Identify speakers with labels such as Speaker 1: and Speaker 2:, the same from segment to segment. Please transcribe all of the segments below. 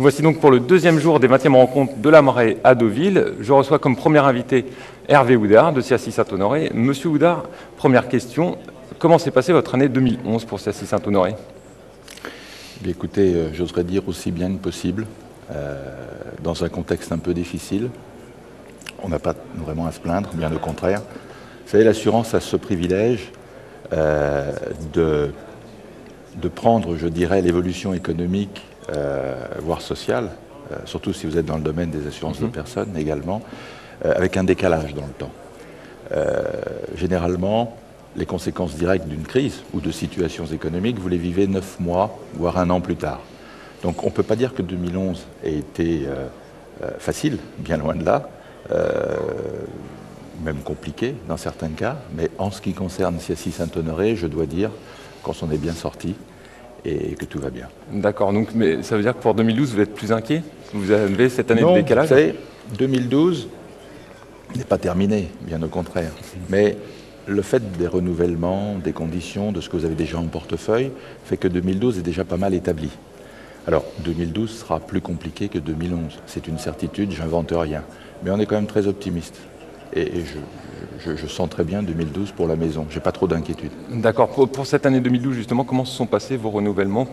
Speaker 1: Voici donc pour le deuxième jour des 20e rencontres de la Marée à Deauville. Je reçois comme premier invité Hervé Houdard de CACI Saint-Honoré. Monsieur Houdard, première question, comment s'est passée votre année 2011 pour CACI Saint-Honoré?
Speaker 2: Écoutez, j'oserais dire aussi bien que possible, dans un contexte un peu difficile. On n'a pas vraiment à se plaindre, bien au contraire. Vous savez, l'assurance a ce privilège de prendre, je dirais, l'évolution économique, voire sociale, surtout si vous êtes dans le domaine des assurances de personnes également, avec un décalage dans le temps. Généralement, les conséquences directes d'une crise ou de situations économiques, vous les vivez 9 mois, voire 1 an plus tard. Donc on ne peut pas dire que 2011 ait été facile, bien loin de là, même compliqué dans certains cas, mais en ce qui concerne CACI Saint-Honoré, je dois dire qu'on s'en est bien sorti et que tout va bien.
Speaker 1: D'accord, donc mais ça veut dire que pour 2012, vous êtes plus inquiet? Vous avez cette année
Speaker 2: de
Speaker 1: décalage?
Speaker 2: Vous savez, 2012 n'est pas terminé, bien au contraire. Mais le fait des renouvellements, des conditions, de ce que vous avez déjà en portefeuille, fait que 2012 est déjà pas mal établi. Alors, 2012 sera plus compliqué que 2011. C'est une certitude, j'invente rien. Mais on est quand même très optimiste. Et je sens très bien 2012 pour la maison. J'ai pas trop d'inquiétude.
Speaker 1: D'accord. Pour cette année 2012, justement, comment se sont passés vos renouvellements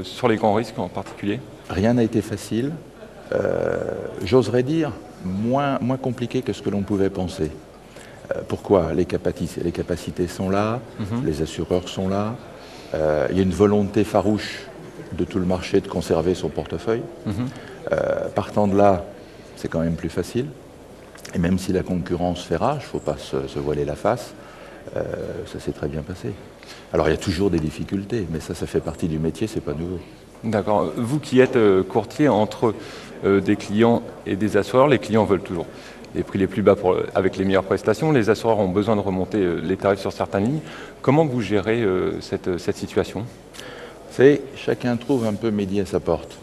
Speaker 1: sur les grands risques en particulier?
Speaker 2: Rien n'a été facile. J'oserais dire moins compliqué que ce que l'on pouvait penser. Pourquoi? Les capacités sont là, les assureurs sont là. Il y a une volonté farouche de tout le marché de conserver son portefeuille. Partant de là, c'est quand même plus facile. Et même si la concurrence fait rage, il ne faut pas se voiler la face, ça s'est très bien passé. Alors il y a toujours des difficultés, mais ça fait partie du métier, c'est pas nouveau.
Speaker 1: D'accord. Vous qui êtes courtier entre des clients et des assureurs, les clients veulent toujours les prix les plus bas avec les meilleures prestations. Les assureurs ont besoin de remonter les tarifs sur certaines lignes. Comment vous gérez cette situation?
Speaker 2: Chacun trouve un peu midi à sa porte.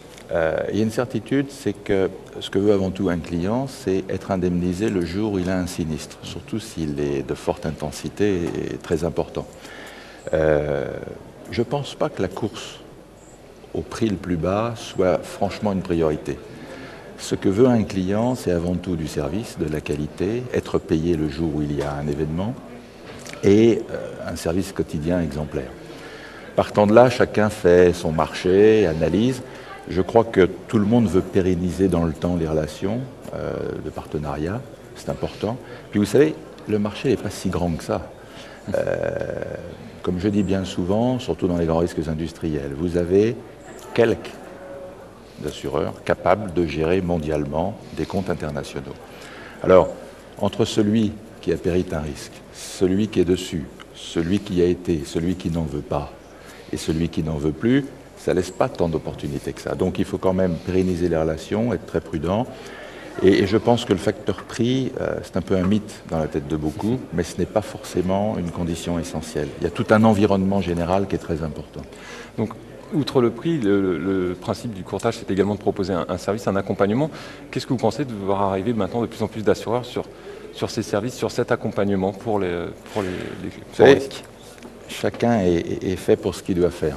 Speaker 2: Il y a une certitude, c'est que ce que veut avant tout un client, c'est être indemnisé le jour où il a un sinistre, surtout s'il est de forte intensité et très important. Je ne pense pas que la course au prix le plus bas soit franchement une priorité. Ce que veut un client, c'est avant tout du service, de la qualité, être payé le jour où il y a un événement et un service quotidien exemplaire. Partant de là, chacun fait son marché, analyse. Je crois que tout le monde veut pérenniser dans le temps les relations de partenariat, c'est important. Puis vous savez, le marché n'est pas si grand que ça. Comme je dis bien souvent, surtout dans les grands risques industriels, vous avez quelques assureurs capables de gérer mondialement des comptes internationaux. Alors, entre celui qui a péri un risque, celui qui est dessus, celui qui a été, celui qui n'en veut pas et celui qui n'en veut plus, ça ne laisse pas tant d'opportunités que ça. Donc il faut quand même pérenniser les relations, être très prudent. Et je pense que le facteur prix, c'est un peu un mythe dans la tête de beaucoup, mais ce n'est pas forcément une condition essentielle. Il y a tout un environnement général qui est très important.
Speaker 1: Donc, outre le prix, le principe du courtage, c'est également de proposer un service, un accompagnement. Qu'est-ce que vous pensez de voir arriver maintenant de plus en plus d'assureurs sur ces services, sur cet accompagnement pour les risques?
Speaker 2: Chacun est fait pour ce qu'il doit faire.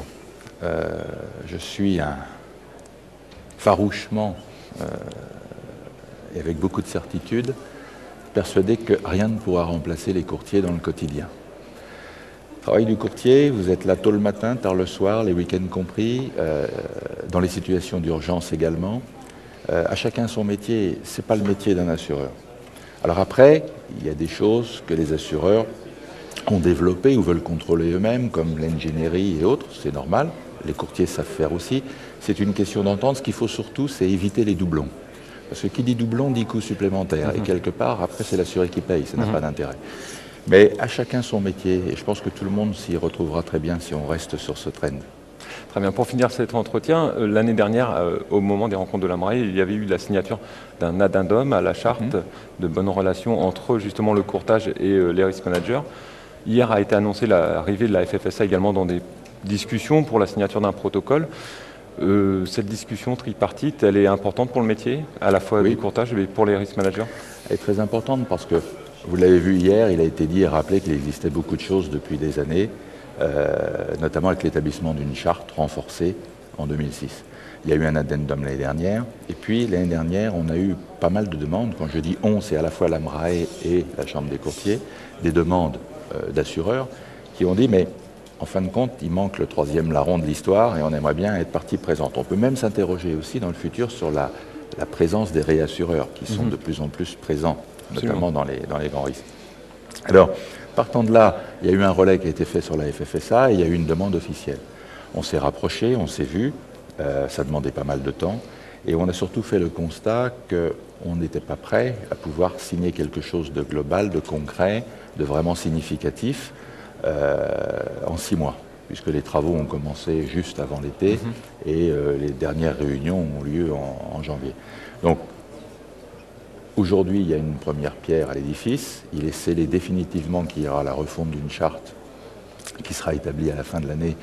Speaker 2: Je suis farouchement et avec beaucoup de certitude persuadé que rien ne pourra remplacer les courtiers dans le quotidien. Le travail du courtier, vous êtes là tôt le matin, tard le soir, les week-ends compris, dans les situations d'urgence également. À chacun son métier, ce n'est pas le métier d'un assureur. Alors après, il y a des choses que les assureurs ont développées ou veulent contrôler eux-mêmes, comme l'ingénierie et autres, c'est normal. Les courtiers savent faire aussi. C'est une question d'entente. Ce qu'il faut surtout, c'est éviter les doublons. Parce que qui dit doublon dit coût supplémentaire. Et quelque part, après, c'est l'assuré qui paye. Ça n'a pas d'intérêt. Mais à chacun son métier. Et je pense que tout le monde s'y retrouvera très bien si on reste sur ce trend.
Speaker 1: Très bien. Pour finir cet entretien, l'année dernière, au moment des rencontres de la Marée, il y avait eu la signature d'un addendum à la charte de bonnes relations entre justement le courtage et les risk managers. Hier a été annoncée l'arrivée de la FFSA également dans des discussions pour la signature d'un protocole. Cette discussion tripartite, elle est importante pour le métier, à la fois du courtage et pour les risk managers?
Speaker 2: Elle est très importante parce que, vous l'avez vu hier, il a été dit et rappelé qu'il existait beaucoup de choses depuis des années, notamment avec l'établissement d'une charte renforcée en 2006. Il y a eu un addendum l'année dernière. Et puis, l'année dernière, on a eu pas mal de demandes. Quand je dis on, c'est à la fois l'AMRAE et la Chambre des courtiers, des demandes d'assureurs qui ont dit, mais en fin de compte, il manque le troisième larron de l'histoire et on aimerait bien être partie présente. On peut même s'interroger aussi dans le futur sur la présence des réassureurs qui sont de plus en plus présents, notamment dans les grands risques. Alors, partant de là, il y a eu un relais qui a été fait sur la FFSA et il y a eu une demande officielle. On s'est rapprochés, on s'est vus, ça demandait pas mal de temps et on a surtout fait le constat qu'on n'était pas prêt à pouvoir signer quelque chose de global, de concret, de vraiment significatif en 6 mois, puisque les travaux ont commencé juste avant l'été et les dernières réunions ont lieu en janvier. Donc, aujourd'hui, il y a une première pierre à l'édifice. Il est scellé définitivement qu'il y aura la refonte d'une charte qui sera établie à la fin de l'année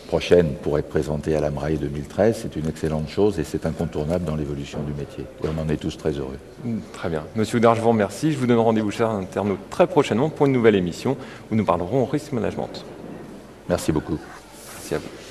Speaker 2: prochaine pour être présentée à l'AMRAE 2013. C'est une excellente chose et c'est incontournable dans l'évolution du métier. Et on en est tous très heureux.
Speaker 1: Très bien. Monsieur Houdard, je vous remercie. Je vous donne rendez-vous, chers internautes, très prochainement pour une nouvelle émission où nous parlerons risque management.
Speaker 2: Merci beaucoup.
Speaker 1: Merci à vous.